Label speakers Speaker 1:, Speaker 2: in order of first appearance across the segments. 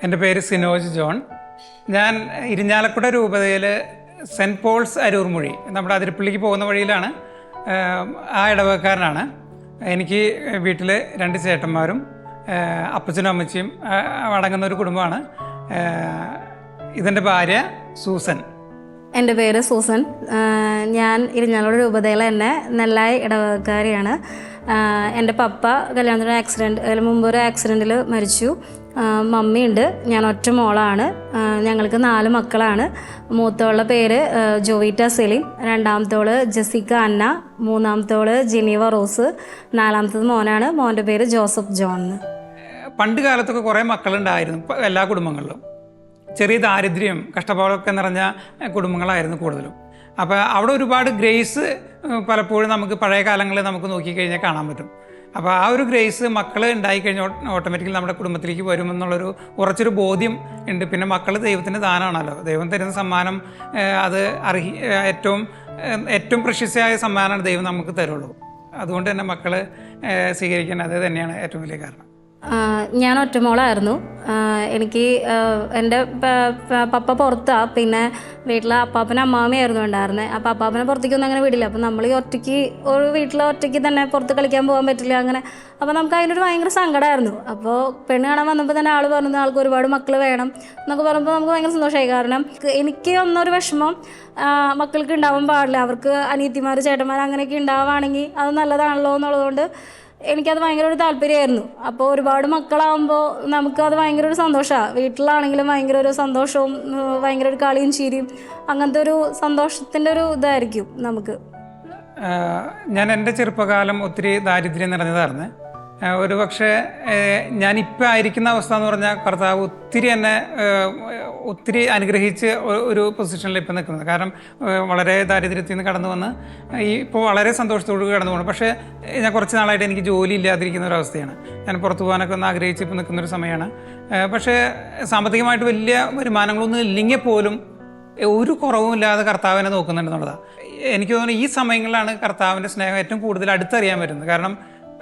Speaker 1: എൻ്റെ പേര് സിനോജ് ജോൺ. ഞാൻ ഇരിഞ്ഞാലക്കുട രൂപതയിൽ സെൻറ്റ് പോൾസ് അരൂർമൊഴി നമ്മുടെ അതിരപ്പള്ളിക്ക് പോകുന്ന വഴിയിലാണ്. ആ ഇടവക്കാരനാണ്. എനിക്ക് വീട്ടിൽ 2 ചേട്ടന്മാരും അപ്പച്ചനും അമ്മച്ചിയും അടങ്ങുന്ന ഒരു കുടുംബമാണ്. ഇതെൻ്റെ ഭാര്യ സൂസൻ.
Speaker 2: എൻ്റെ പേര് സൂസൻ. ഞാൻ ഇരിഞ്ഞാലക്കുട രൂപതയിലെ തന്നെ നെല്ലായി ഇടവക്കാരിയാണ്. എൻ്റെ പപ്പ കല്യാണത്തിന് മുമ്പ് ഒരു ആക്സിഡൻറ്റിൽ മരിച്ചു. മമ്മിയുണ്ട്. ഞാൻ ഒറ്റ മോളാണ്. ഞങ്ങൾക്ക് 4 മക്കളാണ്. മൂത്തവളുടെ പേര് ജോവിറ്റ സെലിൻ, രണ്ടാമത്തോള് ജെസിക്ക അന്ന, മൂന്നാമത്തോള് ജെനീവ റോസ്, 4ാമത്തത് മോനാണ്. മോൻ്റെ പേര് ജോസഫ് ജോൺ.
Speaker 1: പണ്ട് കാലത്തൊക്കെ കുറേ മക്കളുണ്ടായിരുന്നു എല്ലാ കുടുംബങ്ങളിലും. ചെറിയ ദാരിദ്ര്യം കഷ്ടപ്പാടൊക്കെ നിറഞ്ഞ കുടുംബങ്ങളായിരുന്നു കൂടുതലും. അപ്പോൾ അവിടെ ഒരുപാട് ഗ്രേസ് പലപ്പോഴും നമുക്ക് പഴയ കാലങ്ങളിൽ നമുക്ക് നോക്കിക്കഴിഞ്ഞാൽ കാണാൻ പറ്റും. അപ്പോൾ ആ ഒരു ഗ്രേസ് മക്കൾ ഉണ്ടായിക്കഴിഞ്ഞാൽ ഓട്ടോമാറ്റിക്കലി നമ്മുടെ കുടുംബത്തിലേക്ക് വരുമെന്നുള്ളൊരു ഉറച്ചൊരു ബോധ്യം ഉണ്ട്. പിന്നെ മക്കൾ ദൈവത്തിൻ്റെ ദാനമാണല്ലോ. ദൈവം തരുന്ന സമ്മാനം അത് ഏറ്റവും പ്രശസ്തമായ സമ്മാനമാണ് ദൈവം നമുക്ക് തരുള്ളൂ. അതുകൊണ്ട് തന്നെ മക്കൾ സ്വീകരിക്കാൻ അത് തന്നെയാണ് ഏറ്റവും വലിയ കാരണം.
Speaker 2: ഞാൻ ഒറ്റമോളായിരുന്നു. എനിക്ക് എൻ്റെ പപ്പ പുറത്താണ്. പിന്നെ വീട്ടിൽ അപ്പാപ്പനും അമ്മാമ്മയായിരുന്നു ഉണ്ടായിരുന്നത്. അപ്പോൾ അപ്പാപ്പനെ പുറത്തേക്കൊന്നും അങ്ങനെ വിടില്ല. അപ്പോൾ നമ്മൾ ഈ ഒറ്റയ്ക്ക് തന്നെ പുറത്ത് കളിക്കാൻ പോകാൻ പറ്റില്ല അങ്ങനെ. അപ്പോൾ നമുക്ക് അതിനൊരു ഭയങ്കര സങ്കടമായിരുന്നു. അപ്പോൾ പെണ്ണ് കാണാൻ വന്നപ്പോൾ തന്നെ ആൾ പറഞ്ഞു ആൾക്ക് ഒരുപാട് മക്കൾ വേണം എന്നൊക്കെ പറയുമ്പോൾ നമുക്ക് ഭയങ്കര സന്തോഷമായി. കാരണം എനിക്ക് ഒന്നൊരു വിഷമം മക്കൾക്ക് ഉണ്ടാവാൻ പാടില്ല. അവർക്ക് അനിയത്തിമാർ ചേട്ടന്മാർ അങ്ങനെയൊക്കെ ഉണ്ടാവുകയാണെങ്കിൽ അത് നല്ലതാണല്ലോ എന്നുള്ളതുകൊണ്ട് എനിക്കത് ഭയങ്കര ഒരു താല്പര്യമായിരുന്നു. അപ്പോൾ ഒരുപാട് മക്കളാകുമ്പോൾ നമുക്കത് ഭയങ്കര ഒരു സന്തോഷമാണ്. വീട്ടിലാണെങ്കിലും ഭയങ്കര ഒരു സന്തോഷവും ഭയങ്കര ഒരു കളിയും ചിരിയും അങ്ങനത്തെ ഒരു സന്തോഷത്തിൻ്റെ ഒരു ഇതായിരിക്കും നമുക്ക്.
Speaker 1: ഞാൻ എൻ്റെ ചെറുപ്പകാലം ഒത്തിരി ദാരിദ്ര്യം നിറഞ്ഞതായിരുന്നു. ഒരു പക്ഷേ ഞാനിപ്പോൾ ആയിരിക്കുന്ന അവസ്ഥ എന്ന് പറഞ്ഞാൽ കർത്താവ് ഒത്തിരി അനുഗ്രഹിച്ച് ഒരു പൊസിഷനിൽ ഇപ്പോൾ നിൽക്കുന്നത്. കാരണം വളരെ ദാരിദ്ര്യത്തിൽ നിന്ന് കടന്നു വന്ന് ഇപ്പോൾ വളരെ സന്തോഷത്തോട് കടന്നു പോകണം. പക്ഷേ ഞാൻ കുറച്ച് നാളായിട്ട് എനിക്ക് ജോലി ഇല്ലാതിരിക്കുന്ന ഒരവസ്ഥയാണ്. ഞാൻ പുറത്തു പോകാനൊക്കെ ഒന്ന് ആഗ്രഹിച്ച് ഇപ്പോൾ നിൽക്കുന്നൊരു സമയമാണ്. പക്ഷേ സാമ്പത്തികമായിട്ട് വലിയ വരുമാനങ്ങളൊന്നും ഇല്ലെങ്കിൽ പോലും ഒരു കുറവുമില്ലാതെ കർത്താവിനെ നോക്കുന്നുണ്ടെന്നുള്ളതാണ്. എനിക്ക് തോന്നുന്നു ഈ സമയങ്ങളിലാണ് കർത്താവിൻ്റെ സ്നേഹം ഏറ്റവും കൂടുതൽ അടുത്തറിയാൻ പറ്റുന്നത്. കാരണം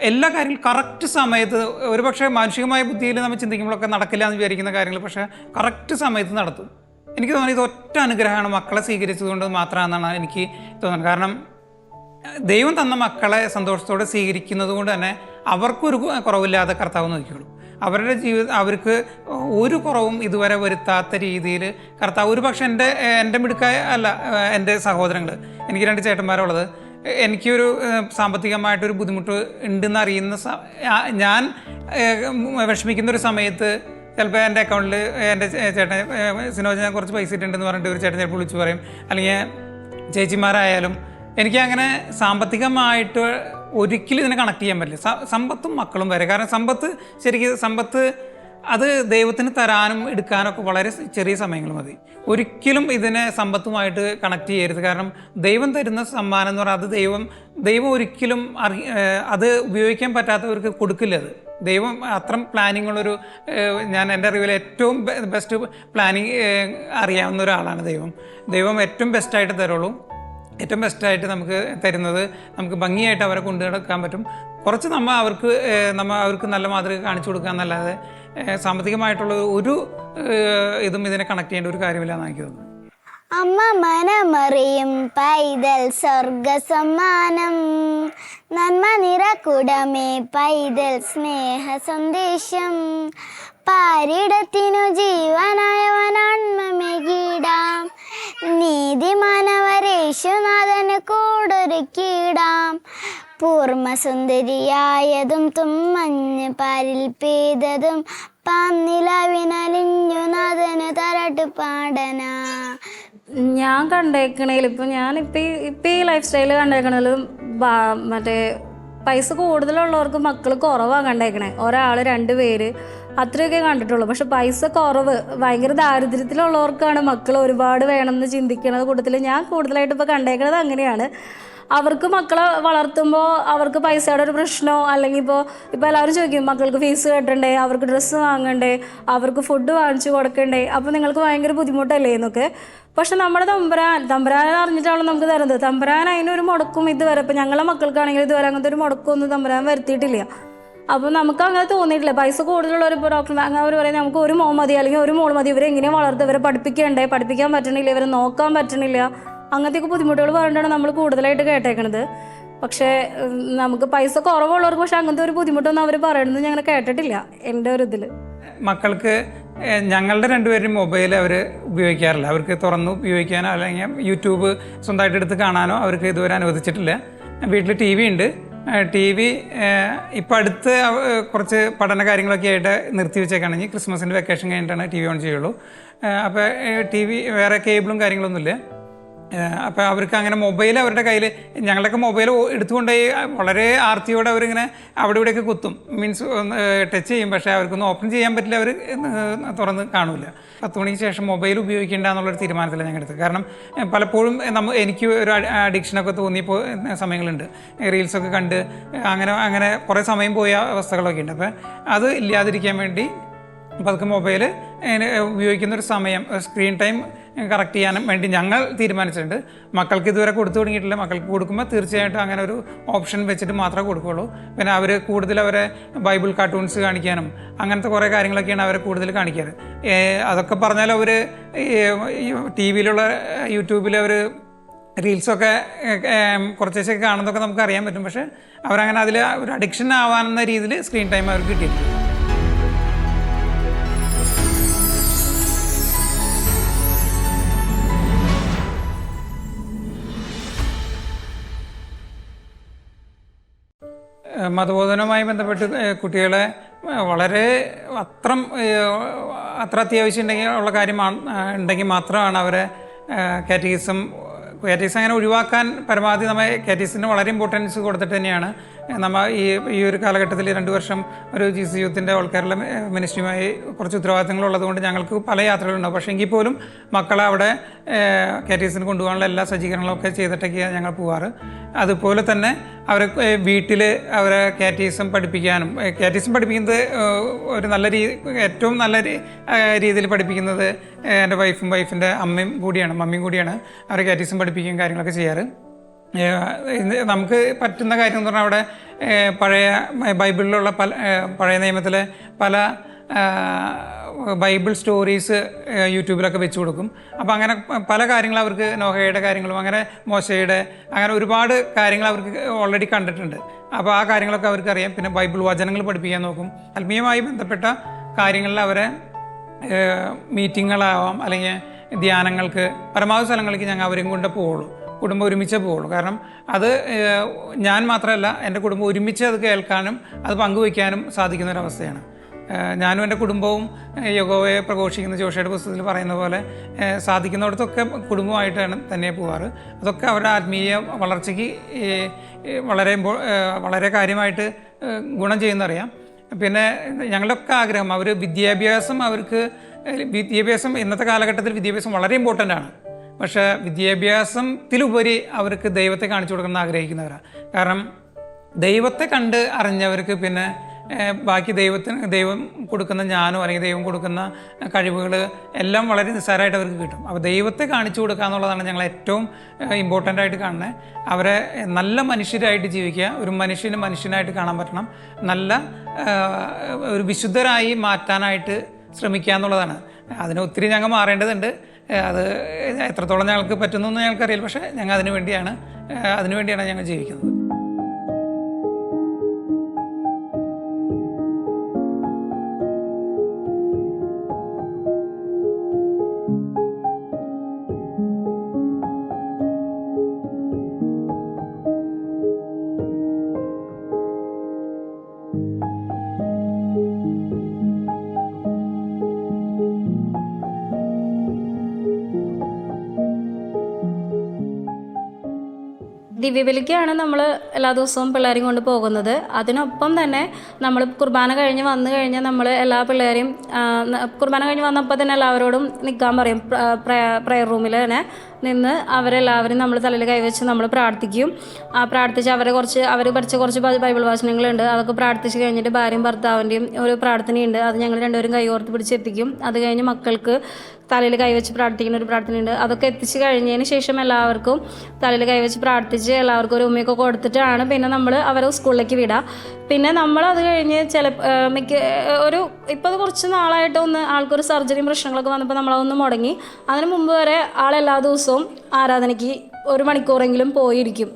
Speaker 1: എല്ലാ കാര്യങ്ങളും കറക്റ്റ് സമയത്ത്, ഒരുപക്ഷെ മാനുഷികമായ ബുദ്ധിയിൽ നമ്മൾ ചിന്തിക്കുമ്പോഴൊക്കെ നടക്കില്ല എന്ന് വിചാരിക്കുന്ന കാര്യങ്ങൾ പക്ഷേ കറക്റ്റ് സമയത്ത് നടത്തും. എനിക്ക് തോന്നുന്നു ഇത് ഒറ്റ അനുഗ്രഹമാണ് മക്കളെ സ്വീകരിച്ചതുകൊണ്ട് മാത്രമാണെന്നാണ് എനിക്ക് തോന്നുന്നത്. കാരണം ദൈവം തന്ന മക്കളെ സന്തോഷത്തോടെ സ്വീകരിക്കുന്നത് കൊണ്ട് തന്നെ അവർക്കൊരു കുറവില്ലാതെ കർത്താവ് നോക്കിക്കോളും. അവരുടെ അവർക്ക് ഒരു കുറവും ഇതുവരെ വരുത്താത്ത രീതിയിൽ കർത്താവ്, ഒരു പക്ഷേ എൻ്റെ മിടുക്കായ അല്ല, എൻ്റെ സഹോദരങ്ങൾ, എനിക്ക് 2 ചേട്ടന്മാരുള്ളത്, എനിക്കൊരു സാമ്പത്തികമായിട്ടൊരു ബുദ്ധിമുട്ട് ഉണ്ടെന്ന് അറിയുന്ന ഞാൻ വിഷമിക്കുന്നൊരു സമയത്ത് ചിലപ്പോൾ എൻ്റെ അക്കൗണ്ടിൽ എൻ്റെ ചേട്ടൻ സിനോജ് ഞാൻ കുറച്ച് പൈസ ഇട്ടുണ്ടെന്ന് പറഞ്ഞിട്ട് ഒരു ചേട്ടൻ ചിലപ്പോൾ വിളിച്ച് പറയും. അല്ലെങ്കിൽ ചേച്ചിമാരായാലും എനിക്കങ്ങനെ സാമ്പത്തികമായിട്ട് ഒരിക്കലും ഇതിനെ കണക്ട് ചെയ്യാൻ പറ്റില്ല. സമ്പത്തും മക്കളും വരെ. കാരണം സമ്പത്ത് അത് ദൈവത്തിന് തരാനും എടുക്കാനൊക്കെ വളരെ ചെറിയ സമയങ്ങൾ മതി. ഒരിക്കലും ഇതിനെ സമ്പത്തുമായിട്ട് കണക്ട് ചെയ്യരുത്. കാരണം ദൈവം തരുന്ന സമ്മാനം എന്ന് പറഞ്ഞാൽ അത് ദൈവം ഒരിക്കലും അത് ഉപയോഗിക്കാൻ പറ്റാത്തവർക്ക് കൊടുക്കില്ല. അത് ദൈവം അത്രയും പ്ലാനിങ് ഉള്ളൊരു, ഞാൻ എൻ്റെ അറിവിൽ ഏറ്റവും ബെസ്റ്റ് പ്ലാനിങ് അറിയാവുന്ന ഒരാളാണ് ദൈവം ഏറ്റവും ബെസ്റ്റായിട്ട് തരുള്ളൂ. ഏറ്റവും ബെസ്റ്റായിട്ട് നമുക്ക് തരുന്നത് നമുക്ക് ഭംഗിയായിട്ട് അവരെ കൊണ്ടു നടക്കാൻ പറ്റും. കുറച്ച് അവർക്ക് നല്ല മാതൃക കാണിച്ചു കൊടുക്കുക എന്നല്ലാതെ സാമ്പത്തികമായിട്ടുള്ള ഒരു ഇതും ഇതിനെ കണക്ട് ചെയ്യേണ്ട ഒരു കാര്യമില്ലാന്ന് എനിക്ക് തോന്നുന്നു.
Speaker 3: അമ്മ മനമറിയും പൈതൽ സ്വർഗ സമ്മാനം, നന്മ നിറകുടമേ പൈതൽ സ്നേഹ സന്ദേശം, പാരിടത്തിനു ജീവനായവനാൺമമേകിടാം, നീതിമാനവരേശുനാഥന് കൂടൊരുക്കിടാം, പൂർമ്മസുന്ദരിയായതും തുമ്മഞ്ഞ് പാരിൽ പെയ്തതും പാന്നിലവിനലിഞ്ഞു നാഥന് തരട്ട് പാടന.
Speaker 2: ഞാൻ കണ്ടേക്കണേൽ ഇപ്പം ഈ ലൈഫ് സ്റ്റൈല് കണ്ടേക്കണേലും മറ്റേ പൈസ കൂടുതലുള്ളവർക്ക് മക്കൾ കുറവാണ് കണ്ടേക്കണേ. 1 2 പേര് അത്രയൊക്കെ കണ്ടിട്ടുള്ളൂ. പക്ഷെ പൈസ കുറവ്, ഭയങ്കര ദാരിദ്ര്യത്തിലുള്ളവർക്കാണ് മക്കൾ ഒരുപാട് വേണമെന്ന് ചിന്തിക്കുന്നത് കൂട്ടത്തിൽ ഞാൻ കൂടുതലായിട്ട് ഇപ്പോൾ കണ്ടേക്കുന്നത് അങ്ങനെയാണ്. അവർക്ക് മക്കളെ വളർത്തുമ്പോൾ അവർക്ക് പൈസയുടെ ഒരു പ്രശ്നമോ, അല്ലെങ്കിൽ ഇപ്പോൾ എല്ലാവരും ചോദിക്കും മക്കൾക്ക് ഫീസ് കെട്ടണ്ടേ, അവർക്ക് ഡ്രസ്സ് വാങ്ങണ്ടേ, അവർക്ക് ഫുഡ് വാങ്ങിച്ചു കൊടുക്കണ്ടേ, അപ്പോൾ നിങ്ങൾക്ക് ഭയങ്കര ബുദ്ധിമുട്ടല്ലേ എന്നൊക്കെ. പക്ഷെ നമ്മുടെ തമ്പുരാൻ അറിഞ്ഞിട്ടാണ് നമുക്ക് തരുന്നത്. തമ്പുരാൻ അതിനൊരു മുടക്കും ഇതുവരെ, ഇപ്പം ഞങ്ങളെ മക്കൾക്കാണെങ്കിൽ ഇതുവരെ അങ്ങനത്തെ ഒരു മുടക്കമൊന്നും തമ്പുരാൻ വരുത്തിയിട്ടില്ല. അപ്പോൾ നമുക്ക് അങ്ങനെ തോന്നിയിട്ടില്ല. പൈസ കൂടുതലുള്ളവർ ഇപ്പോൾ ഡോക്ടർ അങ്ങനെ അവർ പറയുന്നത് നമുക്ക് ഒരു മോൻ മതി അല്ലെങ്കിൽ ഒരു മോൾ മതി, ഇവരെ എങ്ങനെയാണ് വളർത്തുക, ഇവരെ പഠിപ്പിക്കാൻ പറ്റണില്ല, ഇവരെ നോക്കാൻ പറ്റണില്ല, അങ്ങനത്തെയൊക്കെ ബുദ്ധിമുട്ടുകൾ പറഞ്ഞിട്ടാണ് നമ്മൾ കൂടുതലായിട്ട് കേട്ടേക്കണത്. പക്ഷേ നമുക്ക് പൈസ കുറവുള്ളവർക്ക് പക്ഷെ അങ്ങനത്തെ ഒരു ബുദ്ധിമുട്ടൊന്നും അവർ പറയണത് ഞങ്ങൾ കേട്ടിട്ടില്ല എൻ്റെ ഒരു ഇതിൽ.
Speaker 1: മക്കൾക്ക് ഞങ്ങളുടെ രണ്ടുപേരും മൊബൈൽ അവർ ഉപയോഗിക്കാറില്ല. അവർക്ക് തുറന്ന് ഉപയോഗിക്കാനോ അല്ലെങ്കിൽ യൂട്യൂബ് സ്വന്തമായിട്ട് എടുത്ത് കാണാനോ അവർക്ക് ഇതുവരെ അനുവദിച്ചിട്ടില്ല. വീട്ടിൽ ടി വി ഉണ്ട്. ടി വി ഇപ്പം അടുത്ത് കുറച്ച് പഠന കാര്യങ്ങളൊക്കെ ആയിട്ട് നിർത്തി വെച്ചേക്കാണെങ്കിൽ ക്രിസ്മസിൻ്റെ വെക്കേഷൻ കഴിഞ്ഞിട്ടാണ് ടി വി ഓൺ ചെയ്യുള്ളൂ. അപ്പോൾ ടി വി വേറെ കേബിളും കാര്യങ്ങളൊന്നുമില്ല. അപ്പോൾ അവർക്ക് അങ്ങനെ മൊബൈൽ അവരുടെ കയ്യിൽ, ഞങ്ങളുടെയൊക്കെ മൊബൈൽ എടുത്തുകൊണ്ടുപോയി വളരെ ആർത്തിയോടെ അവരിങ്ങനെ അവിടെ ഇവിടെയൊക്കെ കുത്തും, മീൻസ് ടച്ച് ചെയ്യും. പക്ഷേ അവർക്കൊന്നും ഓപ്പൺ ചെയ്യാൻ പറ്റില്ല, അവർ തുറന്ന് കാണില്ല. 10 മണിക്ക് ശേഷം മൊബൈൽ ഉപയോഗിക്കേണ്ട എന്നുള്ളൊരു തീരുമാനത്തിലാണ് ഞങ്ങൾ എടുത്തത്. കാരണം പലപ്പോഴും എനിക്ക് ഒരു അഡിക്ഷനൊക്കെ തോന്നിയപ്പോൾ സമയങ്ങളുണ്ട്. റീൽസൊക്കെ കണ്ട് അങ്ങനെ കുറേ സമയം പോയ അവസ്ഥകളൊക്കെ ഉണ്ട്. അപ്പോൾ അത് ഇല്ലാതിരിക്കാൻ വേണ്ടി പതുക്കെ മൊബൈൽ ഉപയോഗിക്കുന്നൊരു സമയം, സ്ക്രീൻ ടൈം കറക്റ്റ് ചെയ്യാനും വേണ്ടി ഞങ്ങൾ തീരുമാനിച്ചിട്ടുണ്ട്. മക്കൾക്ക് ഇതുവരെ കൊടുത്തു തുടങ്ങിയിട്ടില്ല. മക്കൾക്ക് കൊടുക്കുമ്പോൾ തീർച്ചയായിട്ടും അങ്ങനെ ഒരു ഓപ്ഷൻ വെച്ചിട്ട് മാത്രമേ കൊടുക്കുകയുള്ളൂ. പിന്നെ അവർ കൂടുതൽ അവരെ ബൈബിൾ കാർട്ടൂൺസ് കാണിക്കാനും അങ്ങനത്തെ കുറേ കാര്യങ്ങളൊക്കെയാണ് അവരെ കൂടുതൽ കാണിക്കാറ്. അതൊക്കെ പറഞ്ഞാൽ അവർ ടി വിയിലുള്ള യൂട്യൂബിൽ അവർ റീൽസൊക്കെ കുറച്ചൊക്കെ കാണുന്നതൊക്കെ നമുക്ക് അറിയാൻ പറ്റും. പക്ഷേ അവരങ്ങനെ അതിൽ ഒരു അഡിക്ഷൻ ആവാവുന്ന രീതിയിൽ സ്ക്രീൻ ടൈം അവർക്ക് കിട്ടിയിട്ടില്ല. മതബോധനവുമായി ബന്ധപ്പെട്ട് കുട്ടികളെ വളരെ അത്ര അത്യാവശ്യം ഉള്ള കാര്യം ഉണ്ടെങ്കിൽ മാത്രമാണ് അവരെ കാറ്റഗിസം അങ്ങനെ ഒഴിവാക്കാൻ പരമാവധി നമ്മൾ കാറ്റഗിസത്തിന് വളരെ ഇമ്പോർട്ടൻസ് കൊടുത്തിട്ട് തന്നെയാണ് നമ്മൾ ഈ ഒരു കാലഘട്ടത്തിൽ 2 വർഷം ഒരു GC യൂത്തിൻ്റെ ഓൾ കേരള മിനിസ്ട്രിയുമായി കുറച്ച് ഉത്തരവാദിത്തങ്ങളുള്ളത് കൊണ്ട് ഞങ്ങൾക്ക് പല യാത്രകളുണ്ടാവും. പക്ഷേ എങ്കിൽ പോലും മക്കളെ അവിടെ കാറ്റഗിസത്തിന് കൊണ്ടുപോകാനുള്ള എല്ലാ സജ്ജീകരണങ്ങളൊക്കെ ചെയ്തിട്ടൊക്കെയാണ് ഞങ്ങൾ പോവാറ്. അതുപോലെ തന്നെ അവരെ വീട്ടിൽ അവരെ കാറ്റഗിസം പഠിപ്പിക്കുന്നത് ഒരു നല്ല ഏറ്റവും നല്ല രീതിയിൽ പഠിപ്പിക്കുന്നത് എൻ്റെ വൈഫിൻ്റെ മമ്മിയും കൂടിയാണ് അവരെ കാറ്റഗിസം പഠിപ്പിക്കുകയും കാര്യങ്ങളൊക്കെ ചെയ്യാറ്. നമുക്ക് പറ്റുന്ന കാര്യം എന്ന് പറഞ്ഞാൽ അവിടെ പഴയ ബൈബിളിലുള്ള പഴയ നിയമത്തിലെ പല ബൈബിൾ സ്റ്റോറീസ് യൂട്യൂബിലൊക്കെ വെച്ച് കൊടുക്കും. അപ്പോൾ അങ്ങനെ പല കാര്യങ്ങളും അവർക്ക് നോഹയുടെ കാര്യങ്ങളും അങ്ങനെ മോശയുടെ അങ്ങനെ ഒരുപാട് കാര്യങ്ങൾ അവർക്ക് ഓൾറെഡി കണ്ടിട്ടുണ്ട്. അപ്പോൾ ആ കാര്യങ്ങളൊക്കെ അവർക്ക് അറിയാം. പിന്നെ ബൈബിൾ വചനങ്ങൾ പഠിപ്പിക്കാൻ നോക്കും. ആത്മീയമായി ബന്ധപ്പെട്ട കാര്യങ്ങളിൽ അവരെ മീറ്റിങ്ങുകളാവാം അല്ലെങ്കിൽ ധ്യാനങ്ങൾക്ക് പരമാവധി സ്ഥലങ്ങളിലേക്ക് ഞങ്ങൾ അവരെയും കൊണ്ട് പോവുള്ളൂ. കുടുംബം ഒരുമിച്ചേ പോവുള്ളൂ. കാരണം അത് ഞാൻ മാത്രമല്ല, എൻ്റെ കുടുംബം ഒരുമിച്ച് അത് കേൾക്കാനും അത് പങ്കുവയ്ക്കാനും സാധിക്കുന്നൊരവസ്ഥയാണ്. ഞാനും എൻ്റെ കുടുംബവും യഹോവയെ പ്രഘോഷിക്കുന്ന ജോഷയുടെ പുസ്തകത്തിൽ പറയുന്ന പോലെ സാധിക്കുന്നിടത്തൊക്കെ കുടുംബമായിട്ടാണ് തന്നെ പോവാറ്. അതൊക്കെ അവരുടെ ആത്മീയ വളർച്ചയ്ക്ക് വളരെ കാര്യമായിട്ട് ഗുണം ചെയ്യുന്നറിയാം. പിന്നെ ഞങ്ങളുടെയൊക്കെ ആഗ്രഹം വിദ്യാഭ്യാസം ഇന്നത്തെ കാലഘട്ടത്തിൽ വിദ്യാഭ്യാസം വളരെ ഇമ്പോർട്ടൻ്റ് ആണ്. പക്ഷേ വിദ്യാഭ്യാസത്തിലുപരി അവർക്ക് ദൈവത്തെ കാണിച്ചു കൊടുക്കണം എന്ന് ആഗ്രഹിക്കുന്നവരാണ്. കാരണം ദൈവത്തെ കണ്ട് അറിഞ്ഞവർക്ക് പിന്നെ ബാക്കി ദൈവം കൊടുക്കുന്ന ജ്ഞാനോ അല്ലെങ്കിൽ ദൈവം കൊടുക്കുന്ന കഴിവുകൾ എല്ലാം വളരെ നിസ്സാരമായിട്ട് അവർക്ക് കിട്ടും. അപ്പോൾ ദൈവത്തെ കാണിച്ചു കൊടുക്കുക എന്നുള്ളതാണ് ഞങ്ങൾ ഏറ്റവും ഇമ്പോർട്ടൻ്റ് ആയിട്ട് കാണുന്നത്. അവരെ നല്ല മനുഷ്യരായിട്ട് ജീവിക്കുക, ഒരു മനുഷ്യനായിട്ട് കാണാൻ പറ്റണം, നല്ല ഒരു വിശുദ്ധരായി മാറ്റാനായിട്ട് ശ്രമിക്കുക എന്നുള്ളതാണ്. അതിന് ഒത്തിരി ഞങ്ങൾ മാറേണ്ടതുണ്ട്. അത് എത്രത്തോളം ഞങ്ങൾക്ക് പറ്റുന്നൊന്നും ഞങ്ങൾക്കറിയില്ല. പക്ഷേ ഞങ്ങൾ അതിനു വേണ്ടിയാണ് ഞങ്ങൾ ജീവിക്കുന്നത്.
Speaker 2: ദിവ്യബലിക്കാണ് നമ്മൾ എല്ലാ ദിവസവും പിള്ളേരെയും കൊണ്ട് പോകുന്നത്. അതിനൊപ്പം തന്നെ നമ്മൾ കുർബാന കഴിഞ്ഞ് വന്നു കഴിഞ്ഞാൽ നമ്മൾ എല്ലാ പിള്ളേരെയും കുർബാന കഴിഞ്ഞ് വന്നപ്പോൾ തന്നെ എല്ലാവരോടും നിൽക്കാൻ പറയും. പ്രെയർ റൂമിൽ തന്നെ നിന്ന് അവരെല്ലാവരും നമ്മൾ തലയിൽ കൈവച്ച് നമ്മൾ പ്രാർത്ഥിക്കും. പ്രാർത്ഥിച്ച് അവർ പഠിച്ച കുറച്ച് ബൈബിൾ വാചനങ്ങളുണ്ട്, അതൊക്കെ പ്രാർത്ഥിച്ച് കഴിഞ്ഞിട്ട് ഭാര്യയും ഭർത്താവിൻ്റെയും ഒരു പ്രാർത്ഥനയുണ്ട്. അത് ഞങ്ങൾ രണ്ടുപേരും കൈകോർത്ത് പിടിച്ചെത്തിക്കും. അത് കഴിഞ്ഞ് മക്കൾക്ക് തലയിൽ കൈവച്ച് പ്രാർത്ഥിക്കുന്ന ഒരു പ്രാർത്ഥനയുണ്ട്. അതൊക്കെ എത്തിച്ച് കഴിഞ്ഞതിന് ശേഷം എല്ലാവർക്കും തലയിൽ കൈവച്ച് പ്രാർത്ഥിച്ച് എല്ലാവർക്കും ഒരു ഉമ്മയൊക്കെ കൊടുത്തിട്ടാണ് പിന്നെ നമ്മൾ അവരെ സ്കൂളിലേക്ക് വിടുക. പിന്നെ നമ്മൾ അത് കഴിഞ്ഞ് ഇപ്പോൾ അത് കുറച്ച് നാളായിട്ട് ആൾക്കൊരു സർജറിയും പ്രശ്നങ്ങളൊക്കെ വന്നപ്പോൾ നമ്മളതൊന്ന് മുടങ്ങി. അതിന് മുമ്പ് വരെ ആളെല്ലാ ദിവസവും ആരാധനയ്ക്ക് 1 മണിക്കൂറെങ്കിലും പോയിരിക്കും.